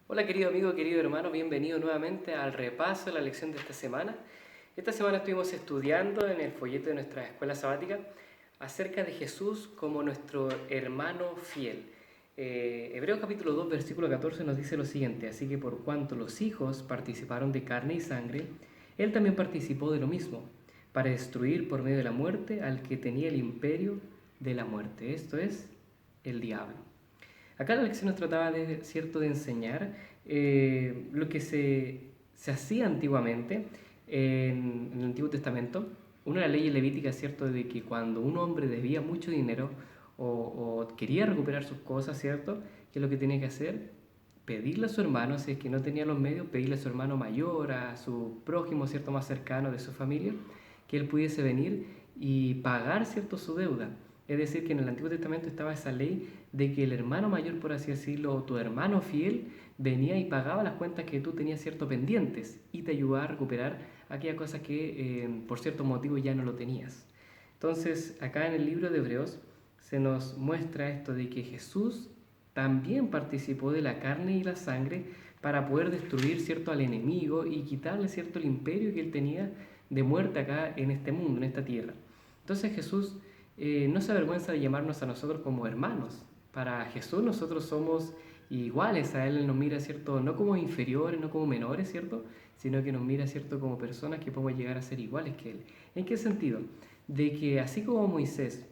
Hola querido amigo, querido hermano, bienvenido nuevamente al repaso de la lección de esta semana. Esta semana estuvimos estudiando en el folleto de nuestra escuela sabática acerca de Jesús como nuestro hermano fiel. Hebreos capítulo 2 versículo 14 nos dice lo siguiente: así que por cuanto los hijos participaron de carne y sangre, él también participó de lo mismo, para destruir por medio de la muerte al que tenía el imperio de la muerte, esto es, el diablo. Acá la lección nos trataba de, cierto, de enseñar lo que se hacía antiguamente en el Antiguo Testamento. Una de las leyes levíticas, cierto, de que cuando un hombre debía mucho dinero o quería recuperar sus cosas, cierto, que es lo que tenía que hacer, pedirle a su hermano, si es que no tenía los medios, pedirle a su hermano mayor, a su prójimo, cierto, más cercano de su familia, que él pudiese venir y pagar, cierto, su deuda. Es decir, que en el Antiguo Testamento estaba esa ley de que el hermano mayor, por así decirlo, o tu hermano fiel, venía y pagaba las cuentas que tú tenías cierto pendientes y te ayudaba a recuperar aquellas cosas que por cierto motivo ya no lo tenías. Entonces, acá en el libro de Hebreos se nos muestra esto de que Jesús también participó de la carne y la sangre para poder destruir, cierto, al enemigo y quitarle, cierto, el imperio que él tenía de muerte acá en este mundo, en esta tierra. Entonces Jesús no se avergüenza de llamarnos a nosotros como hermanos. Para Jesús nosotros somos iguales a Él, nos mira, ¿cierto? No como inferiores, no como menores, ¿cierto? Sino que nos mira, ¿cierto? Como personas que podemos llegar a ser iguales que Él. ¿En qué sentido? De que así como Moisés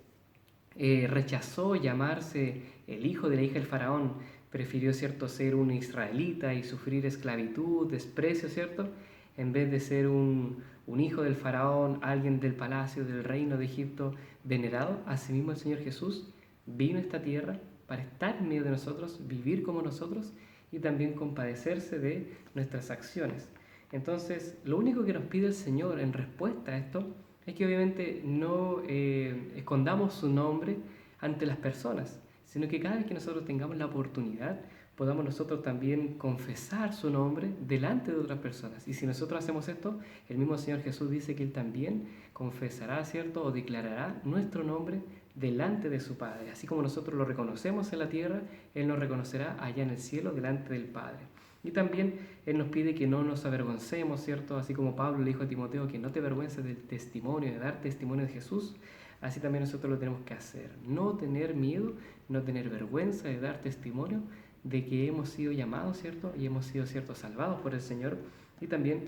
rechazó llamarse el hijo de la hija del faraón, prefirió, ¿cierto?, ser un israelita y sufrir esclavitud, desprecio, ¿cierto?, en vez de ser un hijo del faraón, alguien del palacio, del reino de Egipto, venerado. Asimismo el Señor Jesús vino a esta tierra para estar en medio de nosotros, vivir como nosotros y también compadecerse de nuestras acciones. Entonces, lo único que nos pide el Señor en respuesta a esto es que obviamente no escondamos su nombre ante las personas, sino que cada vez que nosotros tengamos la oportunidad, podamos nosotros también confesar su nombre delante de otras personas. Y si nosotros hacemos esto, el mismo Señor Jesús dice que Él también confesará, ¿cierto?, o declarará nuestro nombre delante de su Padre. Así como nosotros lo reconocemos en la tierra, Él nos reconocerá allá en el cielo delante del Padre. Y también Él nos pide que no nos avergoncemos, ¿cierto? Así como Pablo le dijo a Timoteo que no te avergüences del testimonio, de dar testimonio de Jesús, así también nosotros lo tenemos que hacer. No tener miedo, no tener vergüenza de dar testimonio de que hemos sido llamados, ¿cierto? Y hemos sido, ¿cierto?, salvados por el Señor. Y también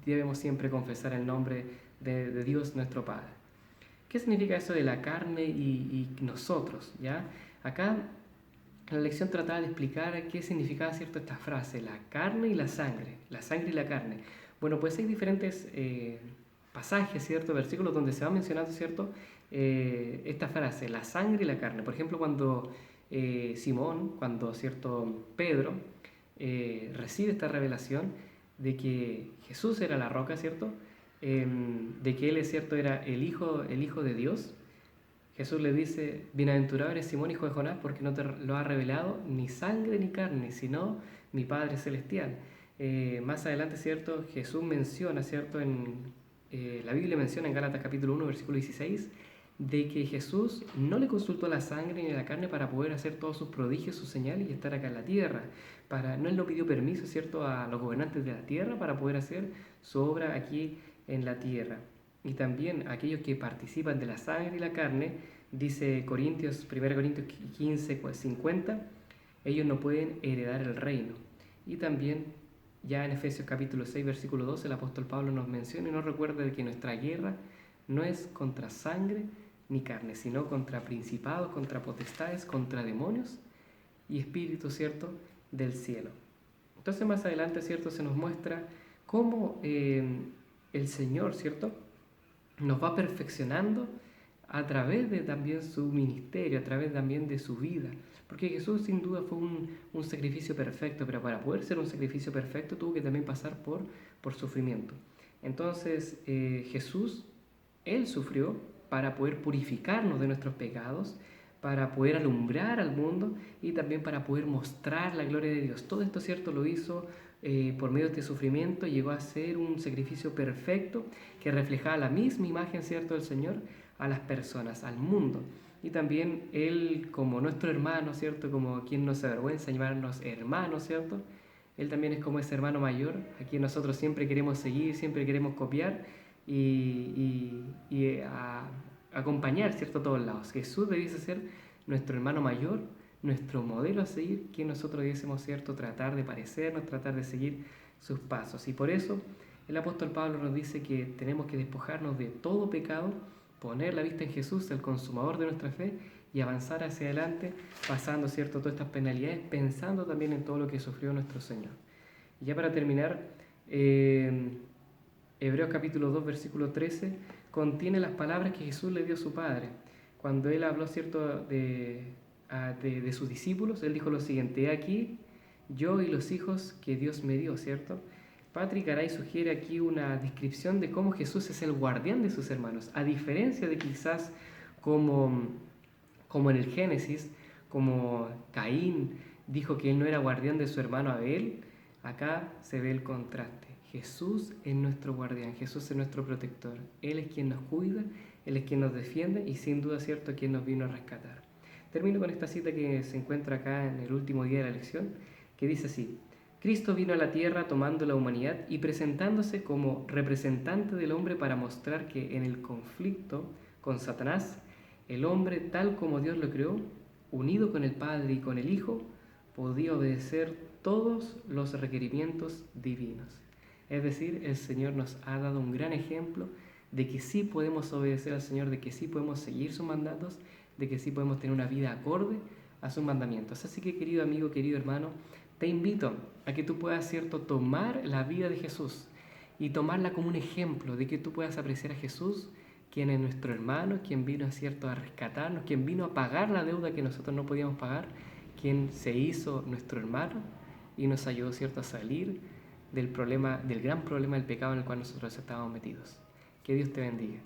debemos siempre confesar el nombre de Dios nuestro Padre. ¿Qué significa eso de la carne y nosotros? ¿Ya? Acá la lección trataba de explicar qué significaba, ¿cierto?, esta frase, la carne y la sangre y la carne. Bueno, pues hay diferentes pasajes, ¿cierto?, versículos donde se va mencionando, ¿cierto?, esta frase, la sangre y la carne. Por ejemplo, cuando Simón, cuando, ¿cierto?, Pedro recibe esta revelación de que Jesús era la roca, ¿cierto?, de que Él, es cierto, era el hijo de Dios. Jesús le dice: bienaventurado eres Simón, hijo de Jonás, porque no te lo ha revelado ni sangre ni carne, sino mi Padre Celestial. Más adelante, ¿cierto?, Jesús menciona, ¿cierto?, la Biblia menciona en Gálatas capítulo 1, versículo 16, de que Jesús no le consultó a la sangre ni a la carne para poder hacer todos sus prodigios, sus señales y estar acá en la tierra. No Él no pidió permiso, ¿cierto?, a los gobernantes de la tierra para poder hacer su obra aquí en la tierra. Y también aquellos que participan de la sangre y la carne, dice Corintios, 1 Corintios 15, 50, ellos no pueden heredar el reino. Y también ya en Efesios capítulo 6, versículo 12, el apóstol Pablo nos menciona y nos recuerda de que nuestra guerra no es contra sangre ni carne, sino contra principados, contra potestades, contra demonios y espíritus, ¿cierto?, del cielo. Entonces más adelante, ¿cierto?, se nos muestra cómo el Señor, ¿cierto?, nos va perfeccionando a través de también su ministerio, a través también de su vida. Porque Jesús sin duda fue un sacrificio perfecto, pero para poder ser un sacrificio perfecto tuvo que también pasar por sufrimiento. Entonces Jesús, Él sufrió para poder purificarnos de nuestros pecados, para poder alumbrar al mundo y también para poder mostrar la gloria de Dios. Todo esto, ¿cierto?, lo hizo por medio de este sufrimiento, llegó a ser un sacrificio perfecto que reflejaba la misma imagen, ¿cierto?, del Señor a las personas, al mundo. Y también Él como nuestro hermano, ¿cierto?, como quien no se avergüenza de llamarnos hermanos, ¿cierto?, Él también es como ese hermano mayor, a quien nosotros siempre queremos seguir, siempre queremos copiar y acompañar, ¿cierto?, a todos lados. Jesús debiese ser nuestro hermano mayor, nuestro modelo a seguir, que nosotros debiésemos, ¿cierto?, tratar de parecernos, tratar de seguir sus pasos. Y por eso el apóstol Pablo nos dice que tenemos que despojarnos de todo pecado, poner la vista en Jesús, el consumador de nuestra fe, y avanzar hacia adelante, pasando, ¿cierto?, todas estas penalidades, pensando también en todo lo que sufrió nuestro Señor. Y ya para terminar, Hebreos capítulo 2, versículo 13, contiene las palabras que Jesús le dio a su Padre. Cuando Él habló, ¿cierto?, de sus discípulos, Él dijo lo siguiente: he aquí, yo y los hijos que Dios me dio, ¿cierto? Patrick Garay sugiere aquí una descripción de cómo Jesús es el guardián de sus hermanos, a diferencia de quizás como en el Génesis, como Caín dijo que él no era guardián de su hermano Abel. Acá se ve el contraste. Jesús es nuestro guardián, Jesús es nuestro protector. Él es quien nos cuida, Él es quien nos defiende y sin duda, cierto, quien nos vino a rescatar. Termino con esta cita que se encuentra acá en el último día de la lección, que dice así: Cristo vino a la tierra tomando la humanidad y presentándose como representante del hombre para mostrar que en el conflicto con Satanás, el hombre, tal como Dios lo creó, unido con el Padre y con el Hijo, podía obedecer todos los requerimientos divinos. Es decir, el Señor nos ha dado un gran ejemplo de que sí podemos obedecer al Señor, de que sí podemos seguir sus mandatos, de que sí podemos tener una vida acorde a sus mandamientos. Así que, querido amigo, querido hermano, te invito a que tú puedas, ¿cierto?, tomar la vida de Jesús y tomarla como un ejemplo de que tú puedas apreciar a Jesús, quien es nuestro hermano, quien vino, ¿cierto?, a rescatarnos, quien vino a pagar la deuda que nosotros no podíamos pagar, quien se hizo nuestro hermano y nos ayudó, ¿cierto?, a salir del gran problema del pecado en el cual nosotros estábamos metidos. Que Dios te bendiga.